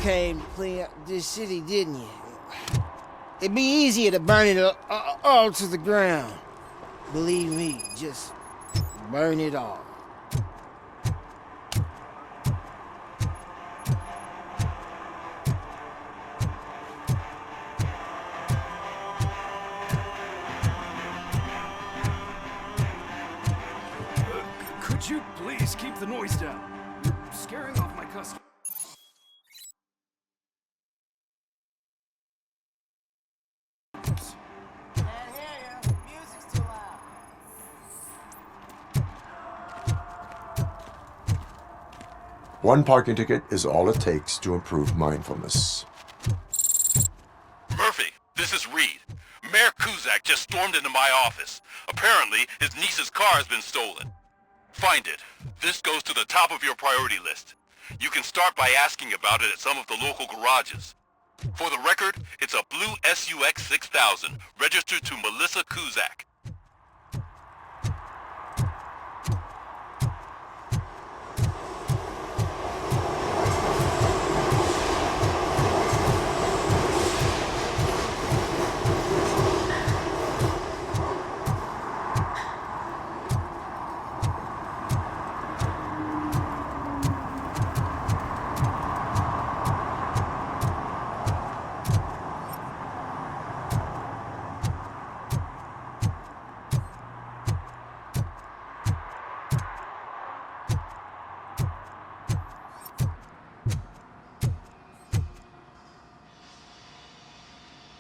came to clean up this city, didn't you? It'd be easier to burn it all to the ground. Believe me, just burn it all. Could you please keep the noise down? You're scaring off my customers. Can't hear you. Music's too loud. One parking ticket is all it takes to improve mindfulness. Murphy, this is Reed. Mayor Kuzak just stormed into my office. Apparently, his niece's car has been stolen. Find it. This goes to the top of your priority list. You can start by asking about it at some of the local garages. For the record, it's a blue SUX 6000, registered to Melissa Kuzak.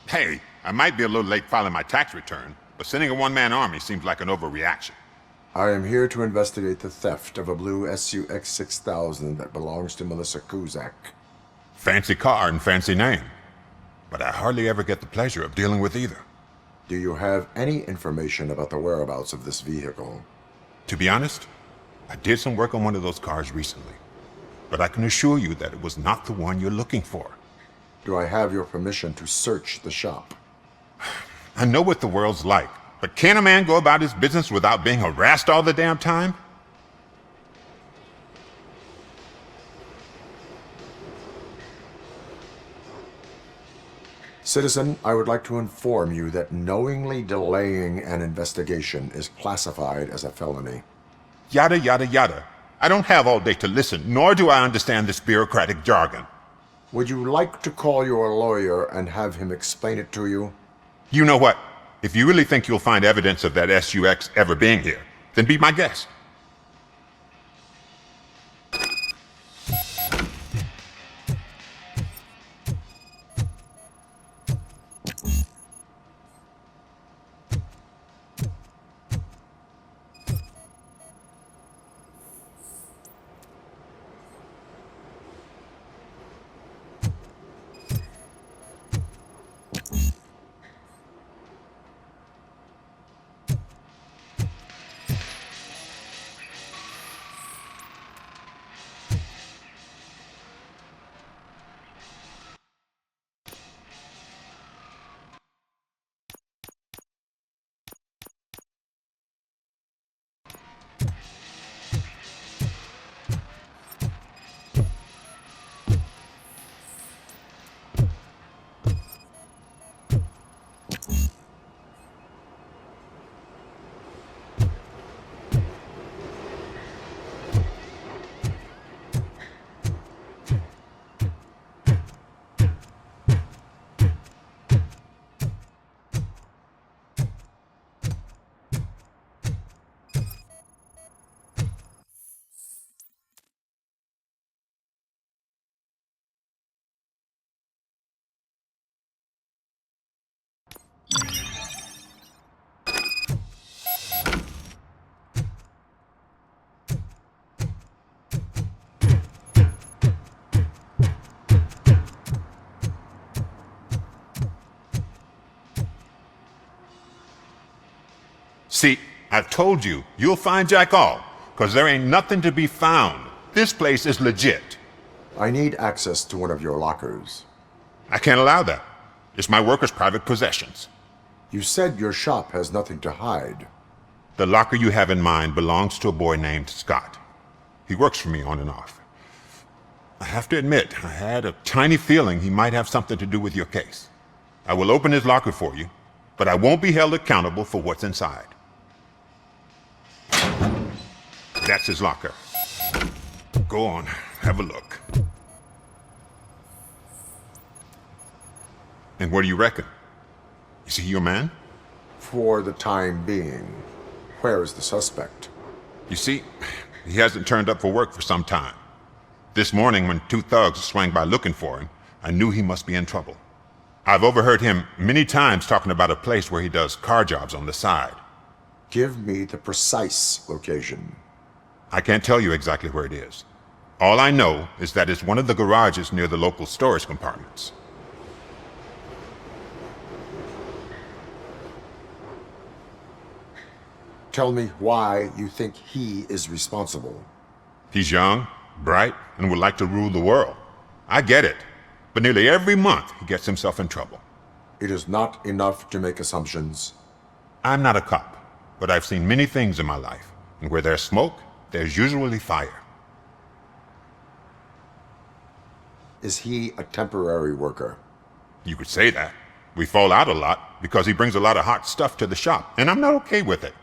Hey, I might be a little late filing my tax return, but sending a one-man army seems like an overreaction. I am here to investigate the theft of a blue SUX 6000 that belongs to Melissa Kuzak. Fancy car and fancy name. But I hardly ever get the pleasure of dealing with either. Do you have any information about the whereabouts of this vehicle? To be honest, I did some work on one of those cars recently. But I can assure you that it was not the one you're looking for. Do I have your permission to search the shop? I know what the world's like, but can a man go about his business without being harassed all the damn time? Citizen, I would like to inform you that knowingly delaying an investigation is classified as a felony. Yada, yada, yada. I don't have all day to listen, nor do I understand this bureaucratic jargon. Would you like to call your lawyer and have him explain it to you? You know what? If you really think you'll find evidence of that SUX ever being here, then be my guest. See, I've told you, you'll find Jack All, 'cause there ain't nothing to be found. This place is legit. I need access to one of your lockers. I can't allow that. It's my workers' private possessions. You said your shop has nothing to hide. The locker you have in mind belongs to a boy named Scott. He works for me on and off. I have to admit, I had a tiny feeling he might have something to do with your case. I will open his locker for you, but I won't be held accountable for what's inside. That's his locker. Go on, have a look. And what do you reckon? Is he your man? For the time being. Where is the suspect? You see, he hasn't turned up for work for some time. This morning, when two thugs swang by looking for him, I knew he must be in trouble. I've overheard him many times talking about a place where he does car jobs on the side. Give me the precise location. I can't tell you exactly where it is. All I know is that it's one of the garages near the local storage compartments. Tell me why you think he is responsible. He's young, bright, and would like to rule the world. I get it. But nearly every month he gets himself in trouble. It is not enough to make assumptions. I'm not a cop, but I've seen many things in my life. And where there's smoke, there's usually fire. Is he a temporary worker? You could say that. We fall out a lot because he brings a lot of hot stuff to the shop, and I'm not okay with it.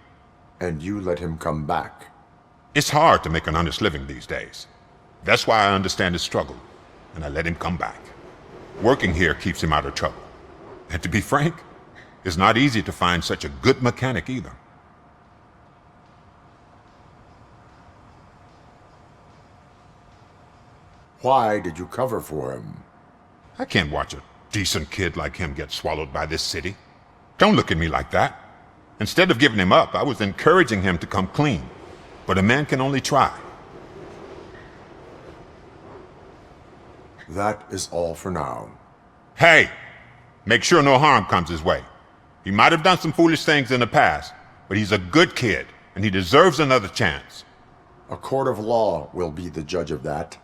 And you let him come back? It's hard to make an honest living these days. That's why I understand his struggle, and I let him come back. Working here keeps him out of trouble. And to be frank, it's not easy to find such a good mechanic either. Why did you cover for him? I can't watch a decent kid like him get swallowed by this city. Don't look at me like that. Instead of giving him up, I was encouraging him to come clean. But a man can only try. That is all for now. Hey! Make sure no harm comes his way. He might have done some foolish things in the past, but he's a good kid, and he deserves another chance. A court of law will be the judge of that.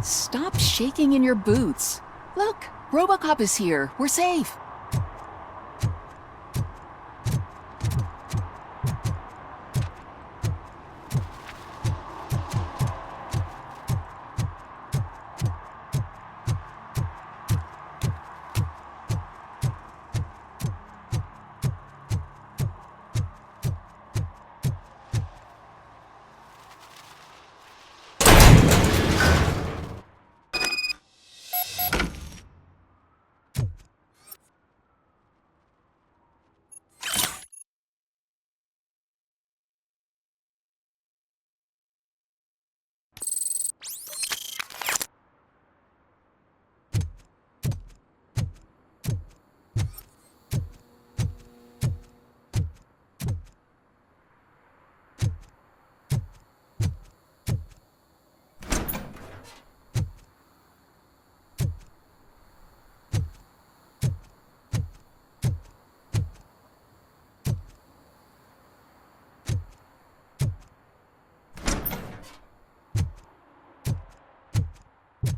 Stop shaking in your boots. Look, Robocop is here. We're safe.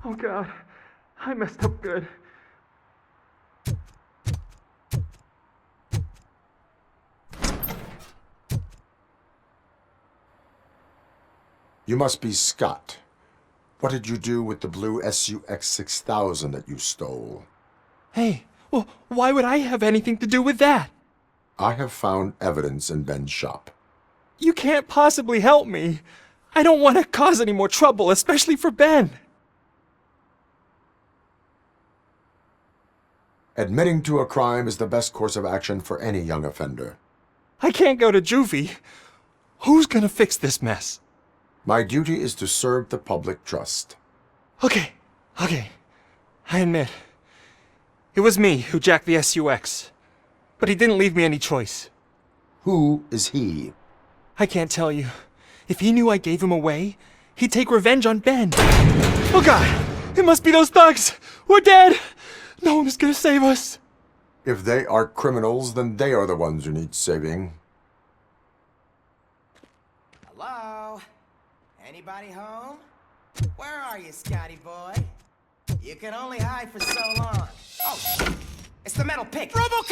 Oh God, I messed up good. You must be Scott. What did you do with the blue SUX 6000 that you stole? Hey, well, why would I have anything to do with that? I have found evidence in Ben's shop. You can't possibly help me. I don't want to cause any more trouble, especially for Ben. Admitting to a crime is the best course of action for any young offender. I can't go to juvie. Who's gonna fix this mess? My duty is to serve the public trust. Okay. I admit. It was me who jacked the SUX. But he didn't leave me any choice. Who is he? I can't tell you. If he knew I gave him away, he'd take revenge on Ben. Oh God! It must be those thugs! We're dead! No one is gonna save us. If they are criminals, then they are the ones who need saving. Hello? Anybody home? Where are you, Scotty boy? You can only hide for so long. Oh, shit. It's the metal pick. Robocop!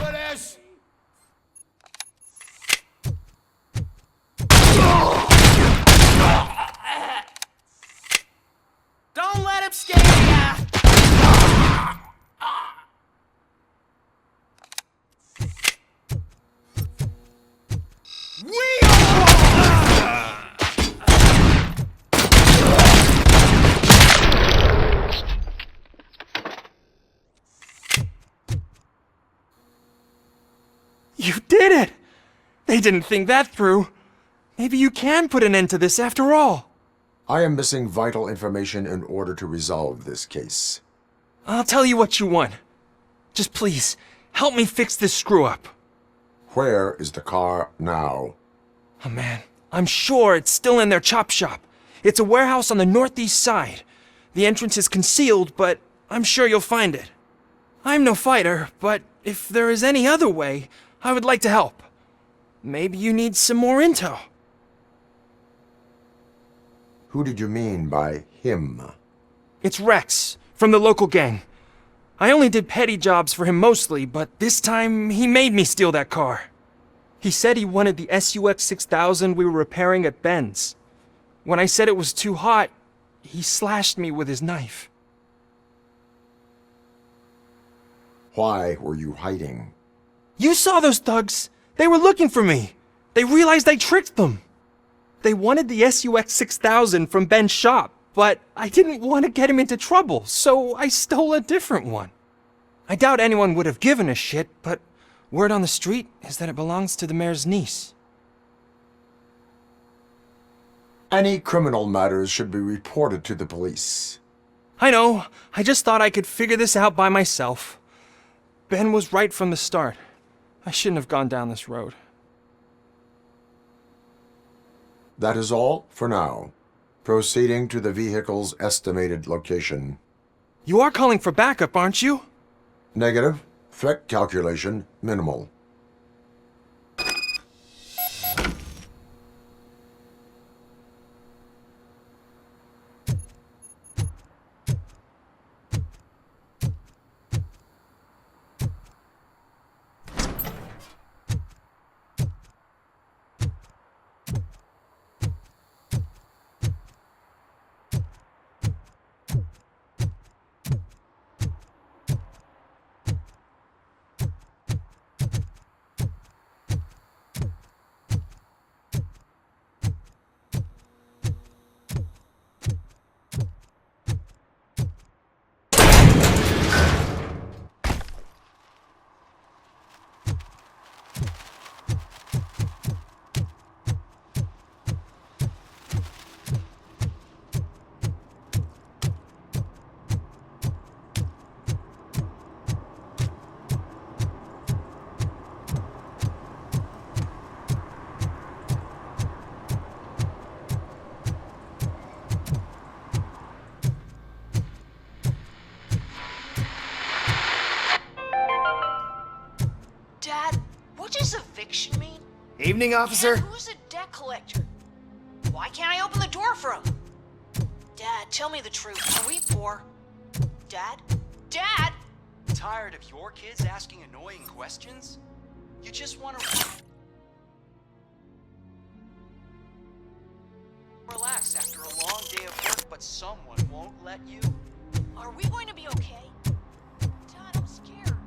For this! Don't let him scare ya! You did it! They didn't think that through. Maybe you can put an end to this after all. I am missing vital information in order to resolve this case. I'll tell you what you want. Just please, help me fix this screw-up. Where is the car now? Oh man, I'm sure it's still in their chop shop. It's a warehouse on the northeast side. The entrance is concealed, but I'm sure you'll find it. I'm no fighter, but if there is any other way, I would like to help. Maybe you need some more intel. Who did you mean by him? It's Rex, from the local gang. I only did petty jobs for him mostly, but this time he made me steal that car. He said he wanted the SUX 6000 we were repairing at Ben's. When I said it was too hot, he slashed me with his knife. Why were you hiding? You saw those thugs! They were looking for me! They realized I tricked them! They wanted the SUX 6000 from Ben's shop, but I didn't want to get him into trouble, so I stole a different one. I doubt anyone would have given a shit, but word on the street is that it belongs to the mayor's niece. Any criminal matters should be reported to the police. I know, I just thought I could figure this out by myself. Ben was right from the start. I shouldn't have gone down this road. That is all for now. Proceeding to the vehicle's estimated location. You are calling for backup, aren't you? Negative. Threat calculation minimal. Dad, what does eviction mean? Evening, officer. And who's a debt collector? Why can't I open the door for him? Dad, tell me the truth. Are we poor? Dad? Dad? Tired of your kids asking annoying questions? You just want to relax after a long but someone won't let you? Are we going to be okay? Dad, I'm scared.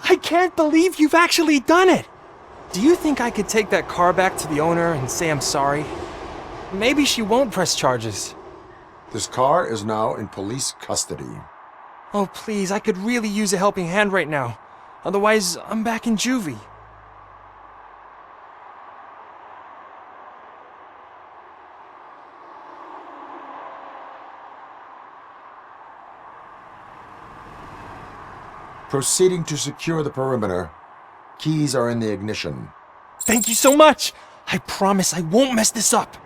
I can't believe you've actually done it! Do you think I could take that car back to the owner and say I'm sorry? Maybe she won't press charges. This car is now in police custody. Oh, please, I could really use a helping hand right now. Otherwise, I'm back in juvie. Proceeding to secure the perimeter. Keys are in the ignition. Thank you so much! I promise I won't mess this up.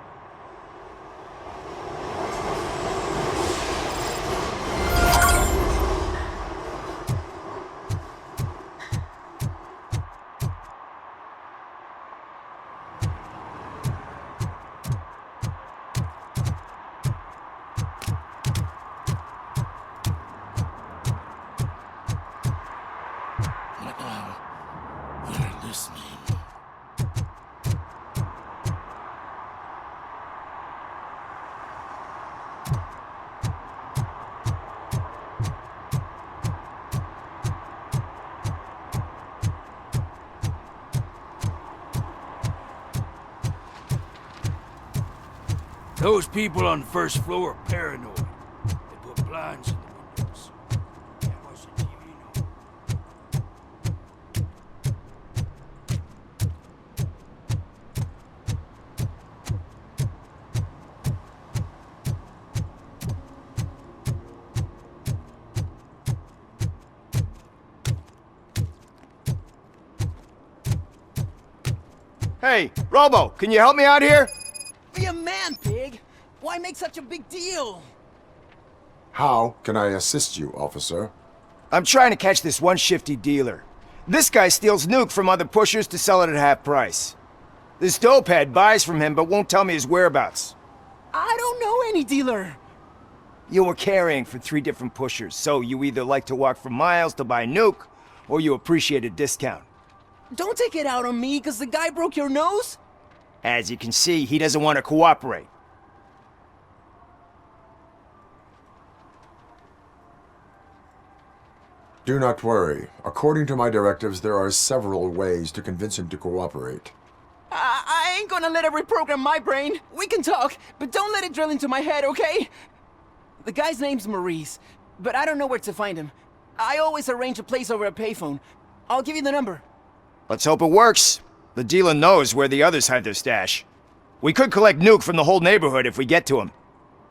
They're listening. Those people on the first floor are paranoid. They put blinds in the windows. Can't watch the TV no. Hey, Robo, can you help me out here? Be a man, pig. Why make such a big deal? How can I assist you, officer? I'm trying to catch this one shifty dealer. This guy steals nuke from other pushers to sell it at half price. This dopehead buys from him but won't tell me his whereabouts. I don't know any dealer. You were carrying for 3 different pushers, so you either like to walk for miles to buy nuke, or you appreciate a discount. Don't take it out on me, because the guy broke your nose? As you can see, he doesn't want to cooperate. Do not worry. According to my directives, there are several ways to convince him to cooperate. I ain't gonna let it reprogram my brain. We can talk, but don't let it drill into my head, okay? The guy's name's Maurice, but I don't know where to find him. I always arrange a place over a payphone. I'll give you the number. Let's hope it works. The dealer knows where the others hide their stash. We could collect nuke from the whole neighborhood if we get to him.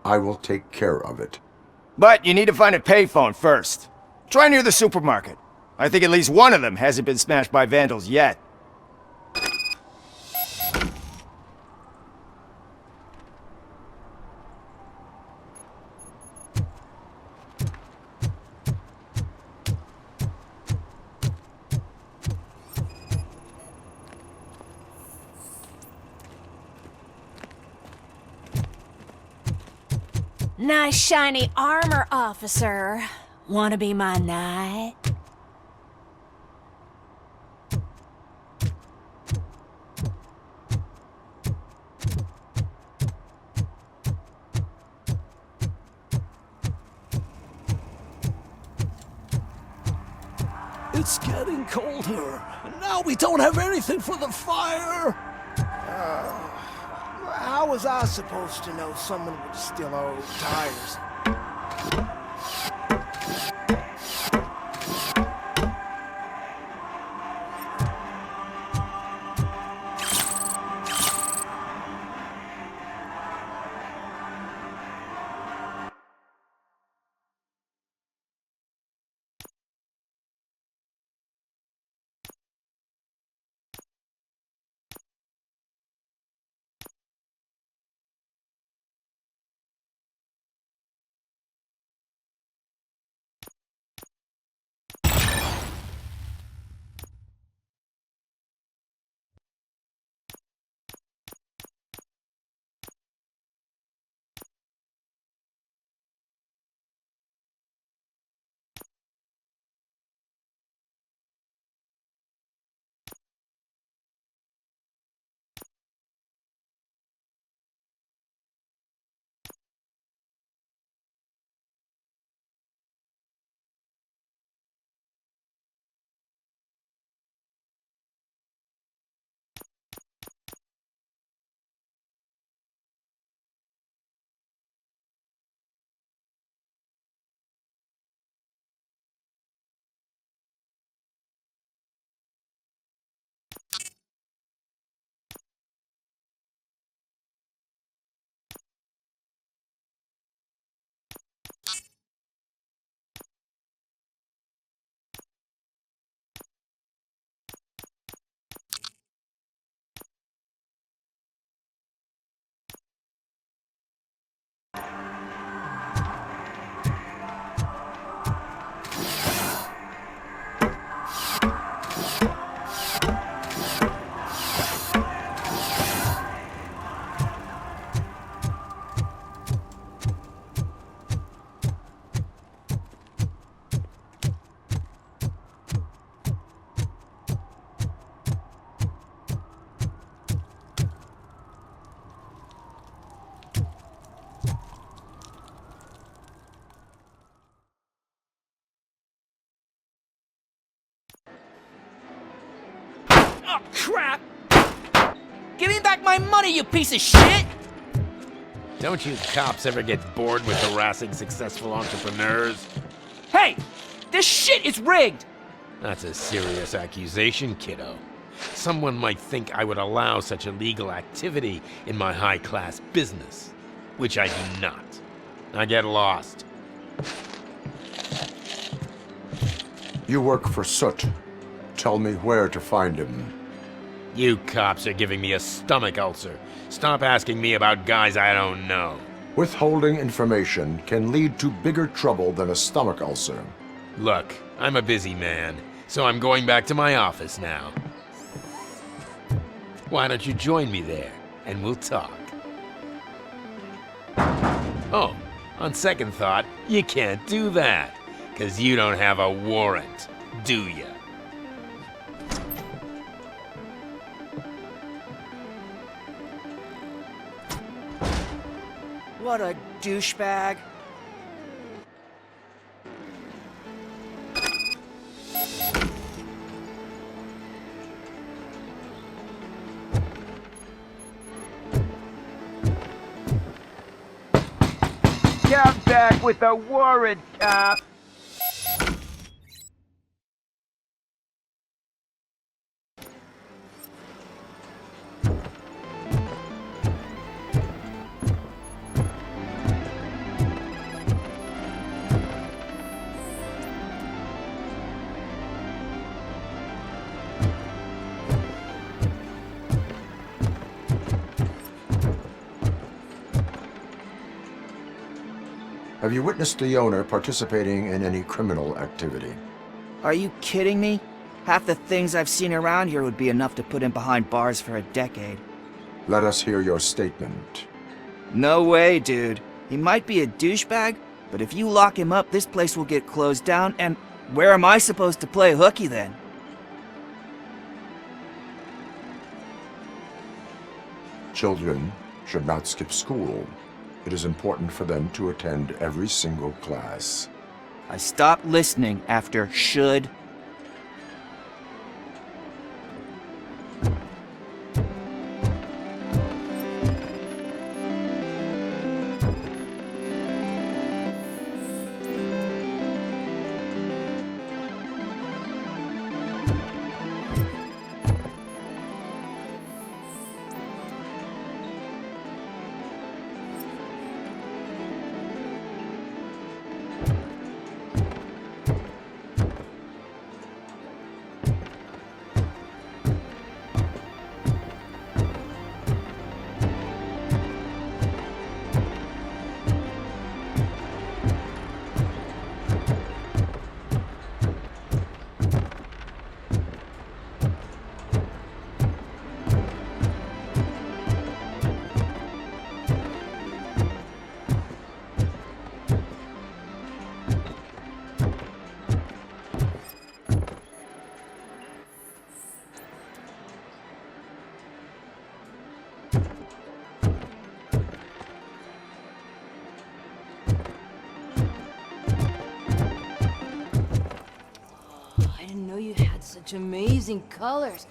I will take care of it. But you need to find a payphone first. Try near the supermarket. I think at least one of them hasn't been smashed by vandals yet. Nice shiny armor, officer. Wanna be my knight? It's getting colder, and now we don't have anything for the fire. How was I supposed to know someone would steal our old tires? Oh, crap! Give me back my money, you piece of shit! Don't you cops ever get bored with harassing successful entrepreneurs? Hey! This shit is rigged! That's a serious accusation, kiddo. Someone might think I would allow such illegal activity in my high-class business, which I do not. I get lost. You work for Soot. Tell me where to find him. You cops are giving me a stomach ulcer. Stop asking me about guys I don't know. Withholding information can lead to bigger trouble than a stomach ulcer. Look, I'm a busy man, so I'm going back to my office now. Why don't you join me there, and we'll talk. Oh, on second thought, you can't do that, 'cause you don't have a warrant, do ya? What a douchebag. Come back with a warrant, cop! Have you witnessed the owner participating in any criminal activity? Are you kidding me? Half the things I've seen around here would be enough to put him behind bars for a decade. Let us hear your statement. No way, dude. He might be a douchebag, but if you lock him up, this place will get closed down, and where am I supposed to play hooky then? Children should not skip school. It is important for them to attend every single class. I stopped listening after should. Such amazing colors.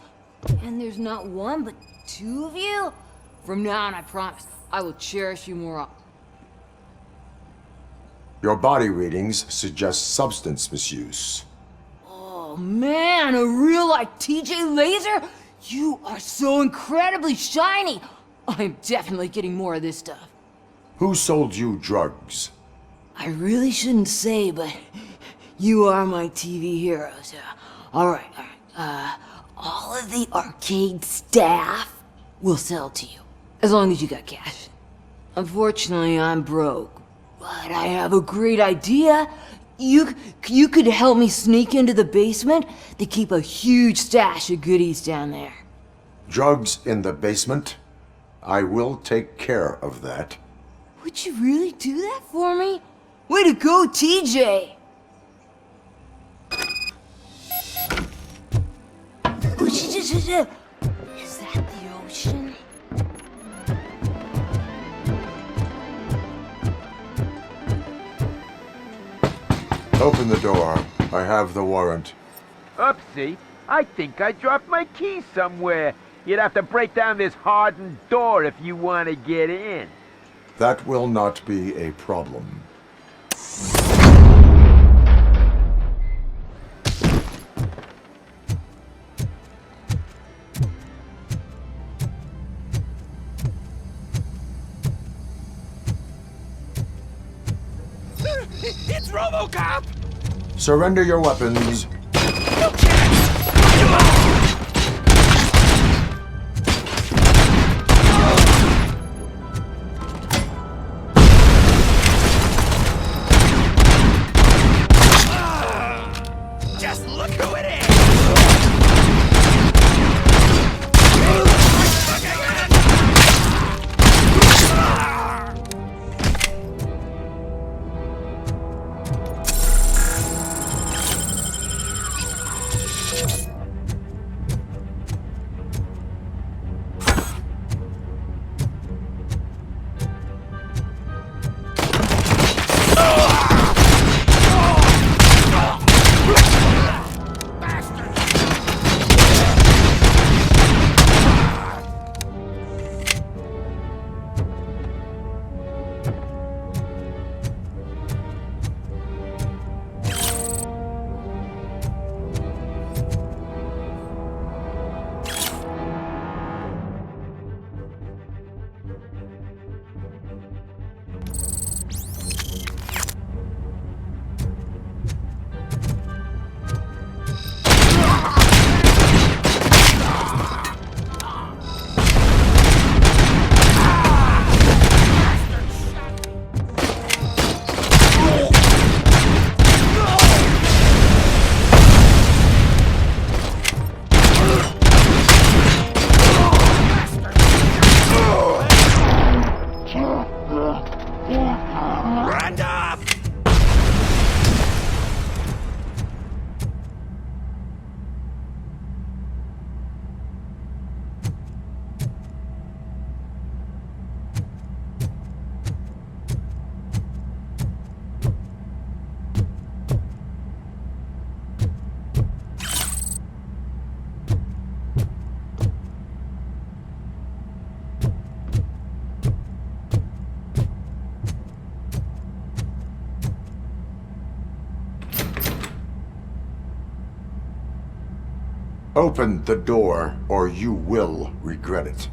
And there's not one, but two of you? From now on, I promise, I will cherish you more. Your body readings suggest substance misuse. Oh man, a real like TJ Laser? You are so incredibly shiny. I'm definitely getting more of this stuff. Who sold you drugs? I really shouldn't say, but you are my TV heroes. All right. All of the arcade staff will sell to you, as long as you got cash. Unfortunately, I'm broke, but I have a great idea. You could help me sneak into the basement to keep a huge stash of goodies down there. Drugs in the basement? I will take care of that. Would you really do that for me? Way to go, TJ! Is that the ocean? Open the door. I have the warrant. Oopsie. I think I dropped my keys somewhere. You'd have to break down this hardened door if you want to get in. That will not be a problem. It's Robocop! Surrender your weapons. Just look who it is! Open the door, or you will regret it.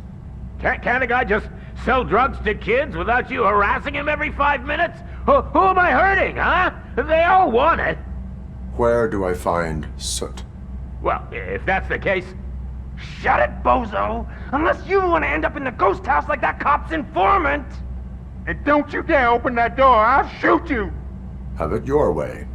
Can't a guy just sell drugs to kids without you harassing him every 5 minutes? Who am I hurting, huh? They all want it. Where do I find Soot? Well, if that's the case, shut it, bozo! Unless you want to end up in the ghost house like that cop's informant! And don't you dare open that door, I'll shoot you! Have it your way.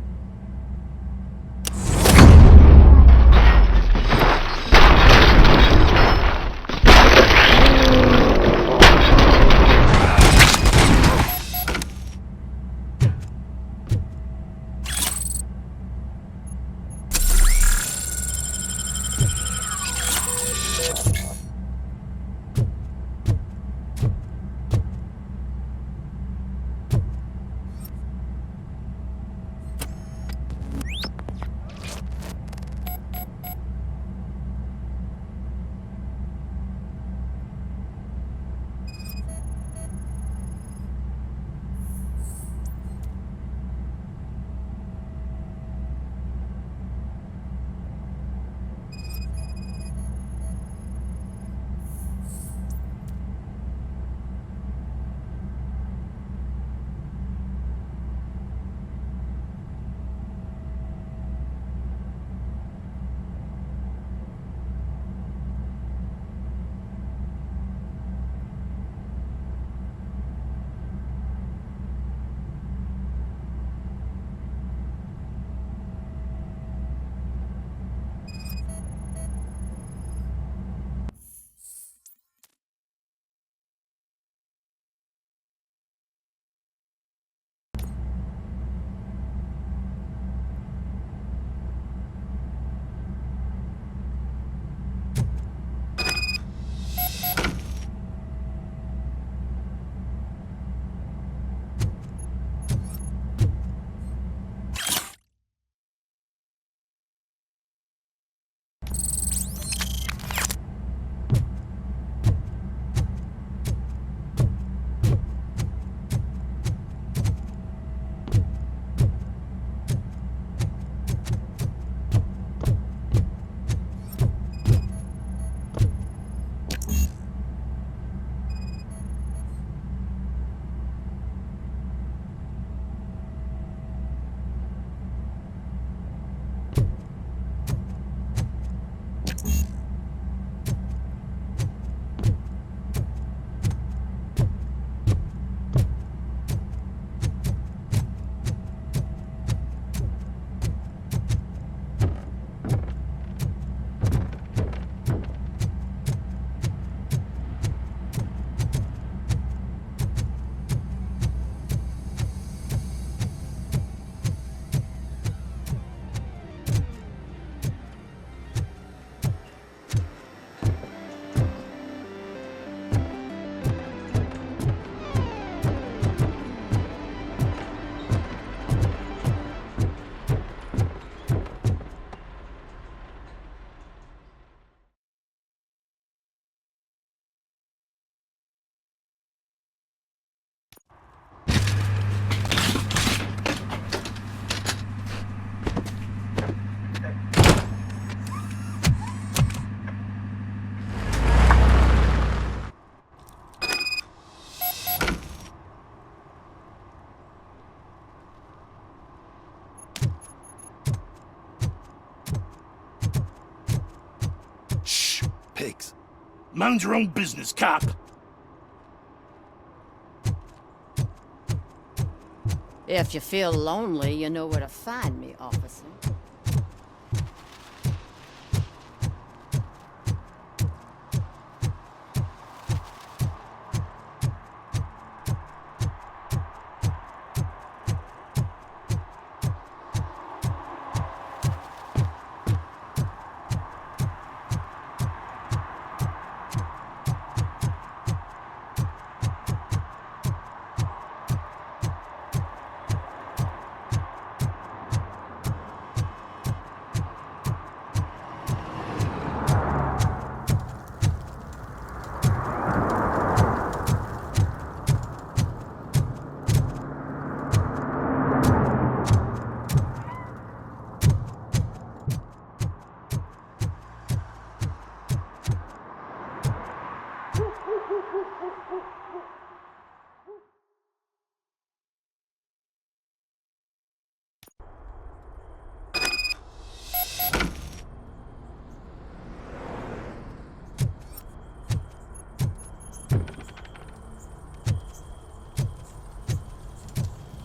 Mind your own business, cop. If you feel lonely, you know where to find me, officer.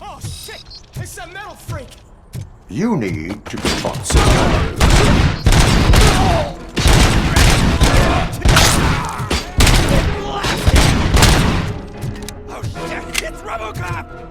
Oh shit! It's a metal freak! You need to be taught some manners. Oh shit! It's Robocop!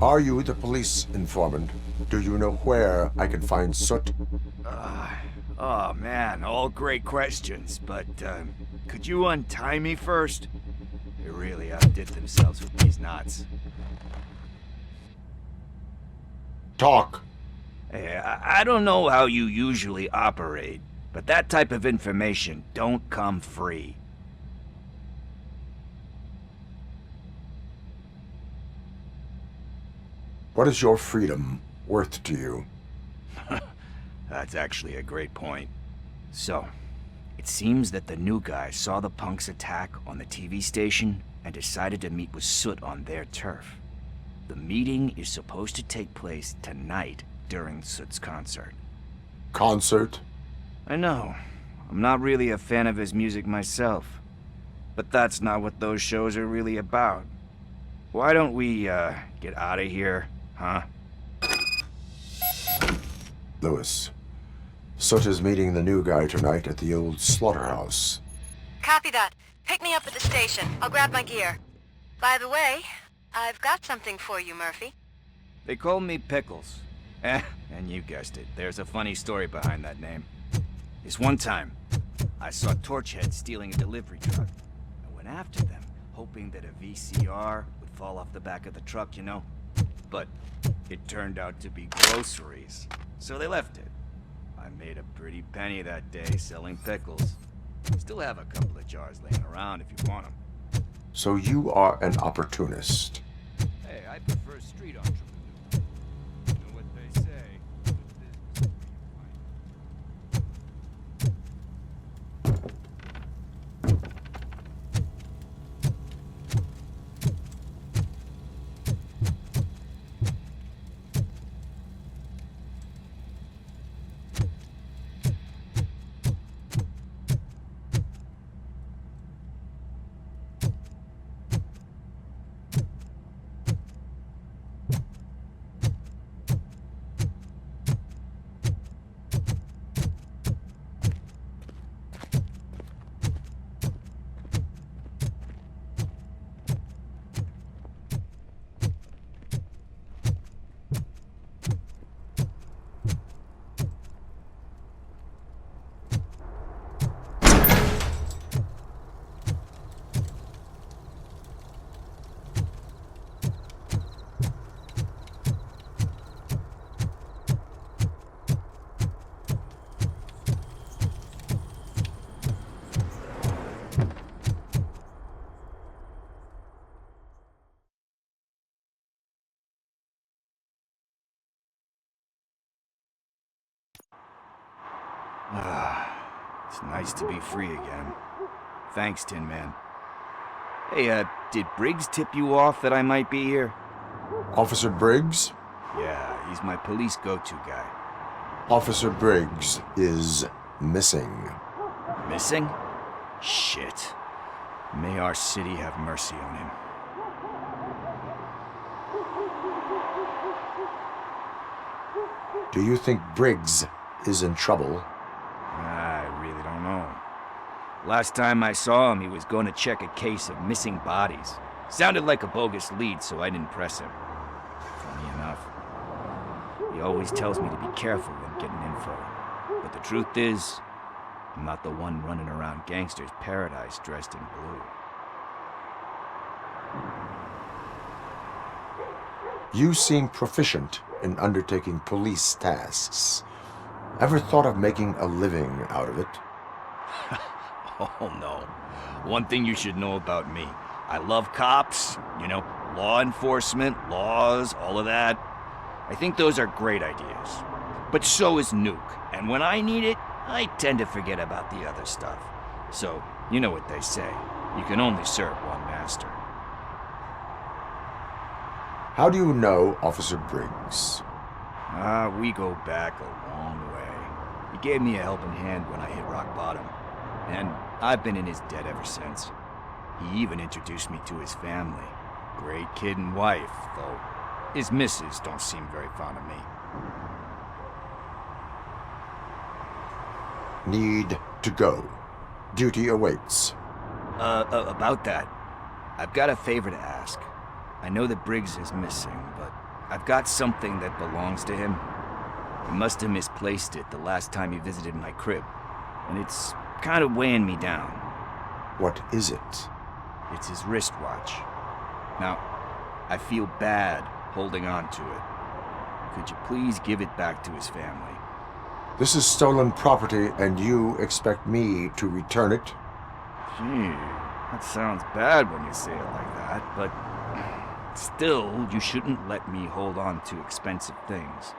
Are you the police informant? Do you know where I can find Soot? Oh man, all great questions, but could you untie me first? They really outdid themselves with these knots. Talk. Hey, I don't know how you usually operate, but that type of information don't come free. What is your freedom worth to you? That's actually a great point. So, it seems that the new guy saw the punks' attack on the TV station and decided to meet with Soot on their turf. The meeting is supposed to take place tonight during Soot's concert. Concert? I know. I'm not really a fan of his music myself. But that's not what those shows are really about. Why don't we, get out of here, huh? Lewis. Soot is meeting the new guy tonight at the old slaughterhouse. Copy that. Pick me up at the station. I'll grab my gear. By the way, I've got something for you, Murphy. They call me Pickles. And you guessed it, there's a funny story behind that name. This one time, I saw Torchhead stealing a delivery truck. I went after them, hoping that a VCR would fall off the back of the truck, you know? But it turned out to be groceries, so they left it. I made a pretty penny that day selling pickles. Still have a couple of jars laying around if you want them. So you are an opportunist. Hey, I prefer street entrepreneurs. You know what they say. It's nice to be free again. Thanks, Tin Man. Hey, did Briggs tip you off that I might be here? Officer Briggs? Yeah, he's my police go-to guy. Officer Briggs is missing. Missing? Shit. May our city have mercy on him. Do you think Briggs is in trouble? I really don't know. Last time I saw him, he was going to check a case of missing bodies. Sounded like a bogus lead, so I didn't press him. Funny enough. He always tells me to be careful when getting info. But the truth is, I'm not the one running around gangsters' paradise dressed in blue. You seem proficient in undertaking police tasks. Ever thought of making a living out of it? Oh no. One thing you should know about me. I love cops, you know, law enforcement, laws, all of that. I think those are great ideas. But so is Nuke, and when I need it, I tend to forget about the other stuff. So, you know what they say. You can only serve one master. How do you know Officer Briggs? We go back a long way. He gave me a helping hand when I hit rock bottom. And I've been in his debt ever since. He even introduced me to his family. Great kid and wife, though his missus don't seem very fond of me. Need to go. Duty awaits. About that, I've got a favor to ask. I know that Briggs is missing, but I've got something that belongs to him. He must have misplaced it the last time he visited my crib, and it's kind of weighing me down. What is it? It's his wristwatch. Now, I feel bad holding on to it. Could you please give it back to his family? This is stolen property, and you expect me to return it? Gee, that sounds bad when you say it like that, but still, you shouldn't let me hold on to expensive things.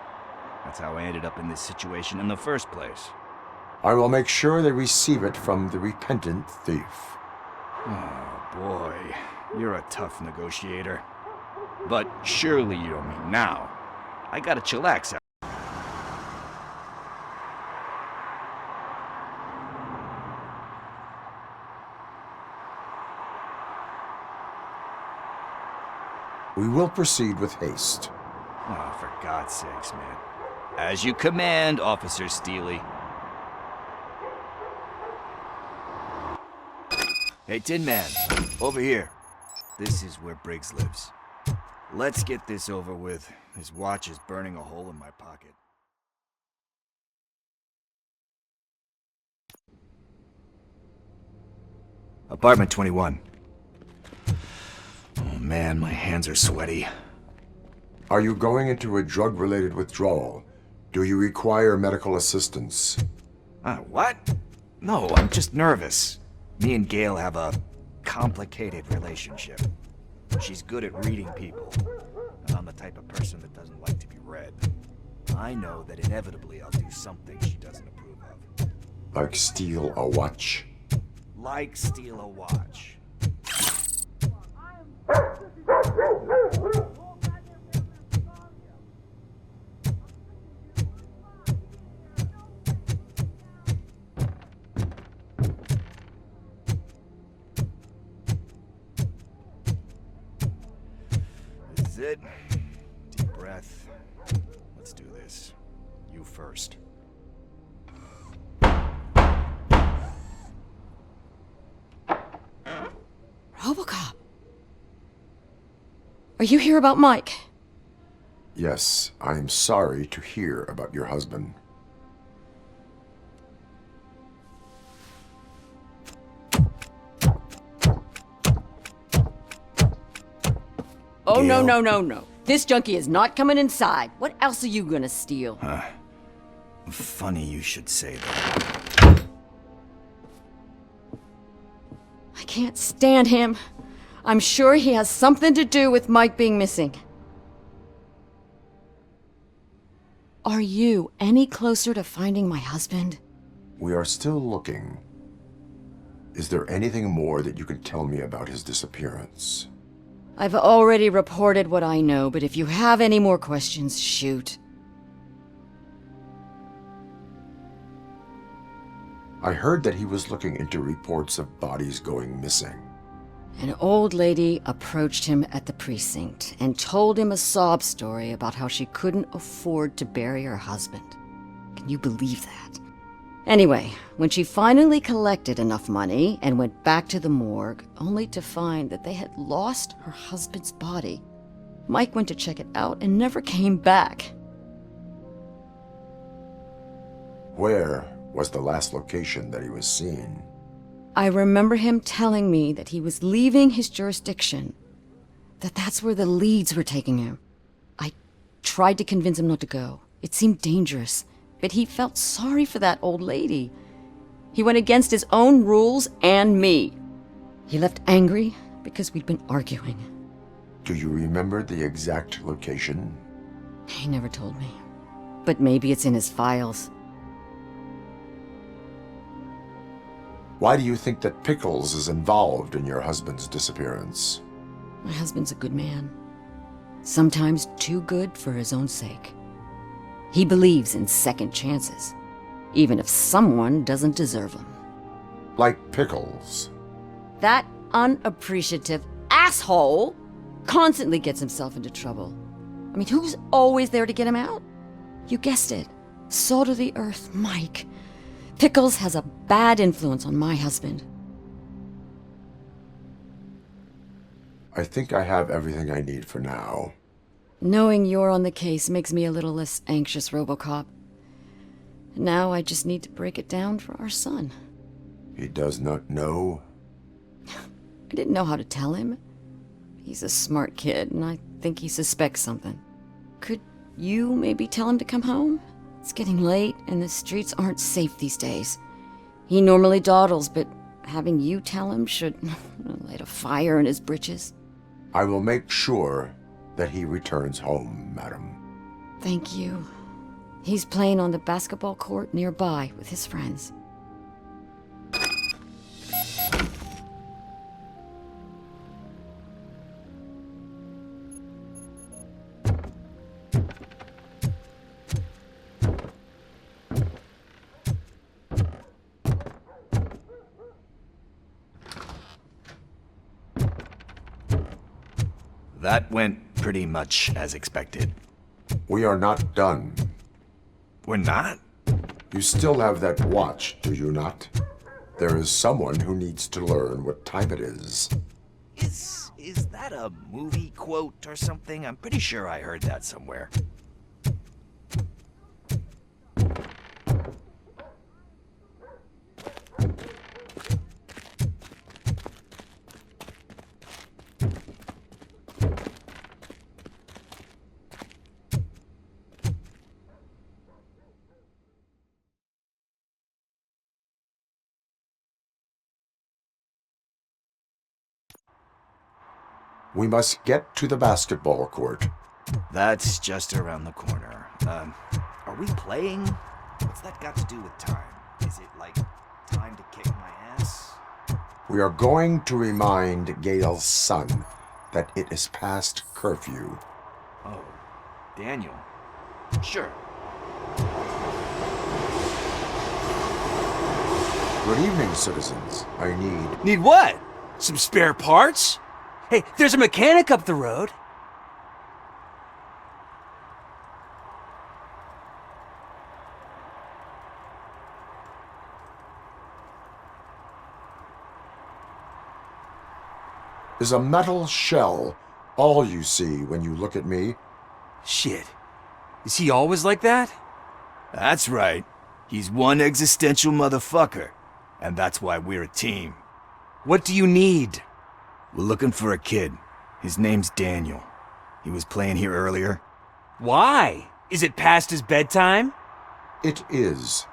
That's how I ended up in this situation in the first place. I will make sure they receive it from the repentant thief. Oh boy, you're a tough negotiator. But surely you don't mean now. I gotta chillax out. We will proceed with haste. Oh, for God's sakes, man. As you command, Officer Steely. Hey, Tin Man, over here. This is where Briggs lives. Let's get this over with. His watch is burning a hole in my pocket. Apartment 21. Oh man, my hands are sweaty. Are you going into a drug-related withdrawal? Do you require medical assistance? What? No, I'm just nervous. Me and Gail have a complicated relationship. She's good at reading people, and I'm the type of person that doesn't like to be read. I know that inevitably I'll do something she doesn't approve of. Like steal a watch? Like steal a watch. This is it. Deep breath. Let's do this. You first. Robocop. Are you here about Mike? Yes, I am sorry to hear about your husband. Oh, Gail. no. This junkie is not coming inside. What else are you gonna steal? Funny you should say that. I can't stand him. I'm sure he has something to do with Mike being missing. Are you any closer to finding my husband? We are still looking. Is there anything more that you can tell me about his disappearance? I've already reported what I know, but if you have any more questions, shoot. I heard that he was looking into reports of bodies going missing. An old lady approached him at the precinct and told him a sob story about how she couldn't afford to bury her husband. Can you believe that? Anyway, when she finally collected enough money and went back to the morgue, only to find that they had lost her husband's body, Mike went to check it out and never came back. Where was the last location that he was seen? I remember him telling me that he was leaving his jurisdiction, that's where the leads were taking him. I tried to convince him not to go. It seemed dangerous, but he felt sorry for that old lady. He went against his own rules and me. He left angry because we'd been arguing. Do you remember the exact location? He never told me, but maybe it's in his files. Why do you think that Pickles is involved in your husband's disappearance? My husband's a good man. Sometimes too good for his own sake. He believes in second chances, even if someone doesn't deserve them. Like Pickles. That unappreciative asshole constantly gets himself into trouble. I mean, who's always there to get him out? You guessed it. Salt of the earth, Mike. Pickles has a bad influence on my husband. I think I have everything I need for now. Knowing you're on the case makes me a little less anxious, Robocop. Now I just need to break it down for our son. He does not know? I didn't know how to tell him. He's a smart kid, and I think he suspects something. Could you maybe tell him to come home? It's getting late, and the streets aren't safe these days. He normally dawdles, but having you tell him should light a fire in his britches. I will make sure that he returns home, madam. Thank you. He's playing on the basketball court nearby with his friends. That went pretty much as expected. We are not done. We're not? You still have that watch, do you not? There is someone who needs to learn what time it is. Is that a movie quote or something? I'm pretty sure I heard that somewhere. We must get to the basketball court. That's just around the corner. Are we playing? What's that got to do with time? Is it like time to kick my ass? We are going to remind Gail's son that it is past curfew. Oh, Daniel. Sure. Good evening, citizens. I need... Need what? Some spare parts? Hey, there's a mechanic up the road. Is a metal shell all you see when you look at me? Shit. Is he always like that? That's right. He's one existential motherfucker. And that's why we're a team. What do you need? We're looking for a kid. His name's Daniel. He was playing here earlier. Why? Is it past his bedtime? It is.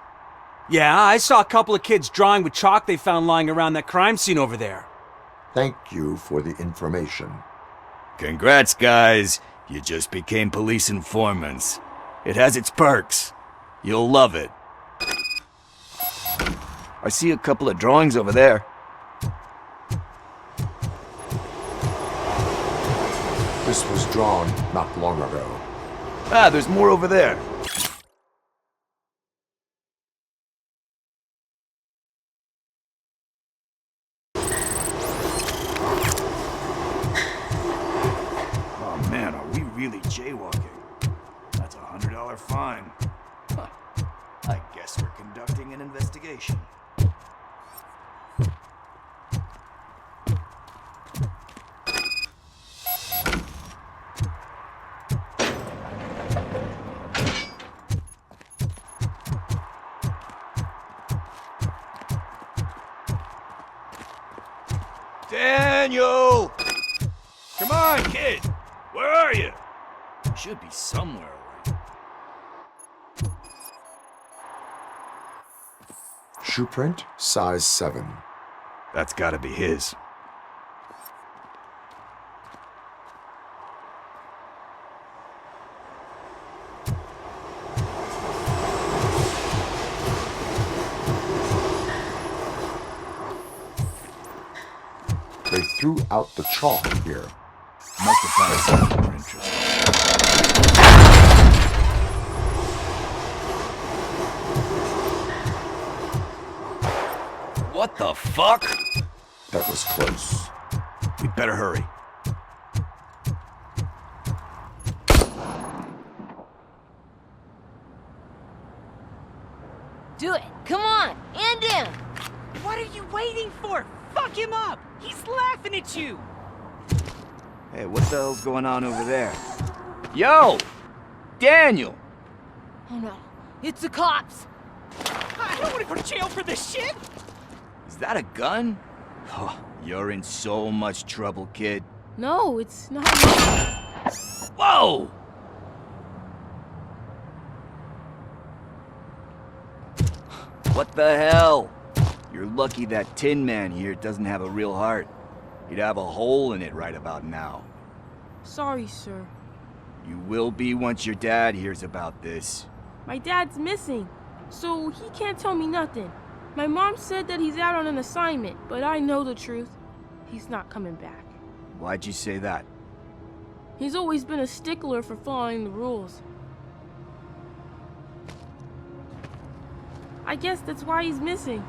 Yeah, I saw a couple of kids drawing with chalk they found lying around that crime scene over there. Thank you for the information. Congrats, guys. You just became police informants. It has its perks. You'll love it. I see a couple of drawings over there. This was drawn not long ago. Ah, there's more over there. Oh man, are we really jaywalking? That's a $100 fine. Huh. I guess we're conducting an investigation. Daniel! Come on, kid! Where are you? You should be somewhere around. Shoe print, size 7. That's gotta be his. They threw out the chalk here. Must have found something more interesting. What the fuck? That was close. We'd better hurry. Do it! Come on! And in! What are you waiting for? Fuck him up! He's laughing at you! Hey, what the hell's going on over there? Yo! Daniel! Oh no, it's the cops! I don't want to go to jail for this shit! Is that a gun? Oh, you're in so much trouble, kid. No, it's not. Whoa! What the hell? You're lucky that Tin Man here doesn't have a real heart. He'd have a hole in it right about now. Sorry, sir. You will be once your dad hears about this. My dad's missing, so he can't tell me nothing. My mom said that he's out on an assignment, but I know the truth. He's not coming back. Why'd you say that? He's always been a stickler for following the rules. I guess that's why he's missing.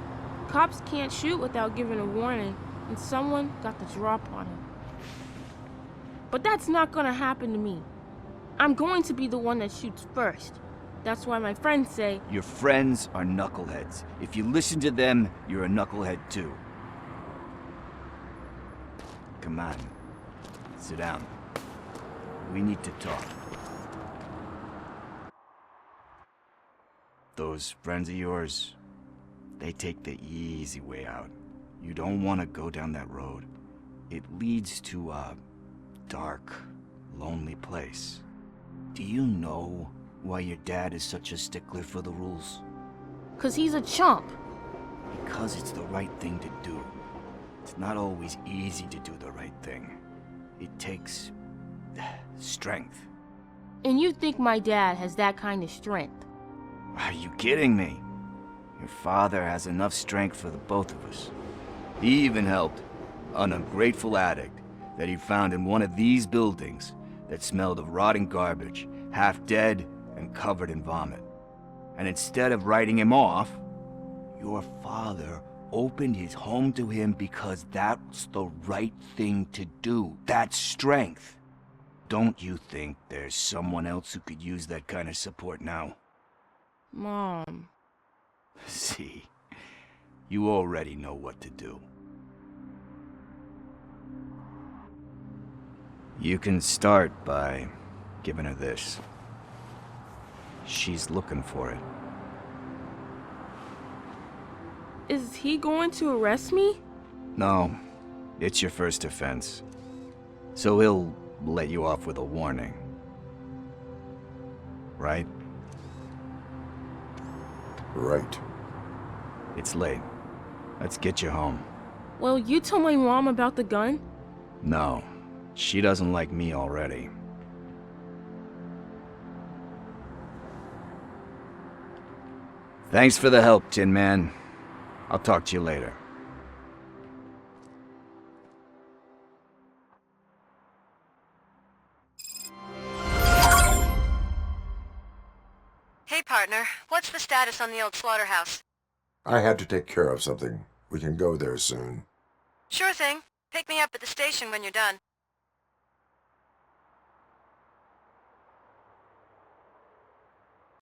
Cops can't shoot without giving a warning, and someone got the drop on him. But that's not gonna happen to me. I'm going to be the one that shoots first. That's why my friends say... Your friends are knuckleheads. If you listen to them, you're a knucklehead too. Come on. Sit down. We need to talk. Those friends of yours, they take the easy way out. You don't want to go down that road. It leads to a dark, lonely place. Do you know why your dad is such a stickler for the rules? 'Cause he's a chump. Because it's the right thing to do. It's not always easy to do the right thing. It takes strength. And you think my dad has that kind of strength? Are you kidding me? Your father has enough strength for the both of us. He even helped an ungrateful addict that he found in one of these buildings that smelled of rotting garbage, half dead and covered in vomit. And instead of writing him off, your father opened his home to him because that's the right thing to do. That's strength. Don't you think there's someone else who could use that kind of support now? Mom. See, you already know what to do. You can start by giving her this. She's looking for it. Is he going to arrest me? No, it's your first offense. So he'll let you off with a warning. Right? Right. It's late. Let's get you home. Well, you tell my mom about the gun? No, she doesn't like me already. Thanks for the help, Tin Man. I'll talk to you later. Hey, partner. What's the status on the old slaughterhouse? I had to take care of something. We can go there soon. Sure thing. Pick me up at the station when you're done.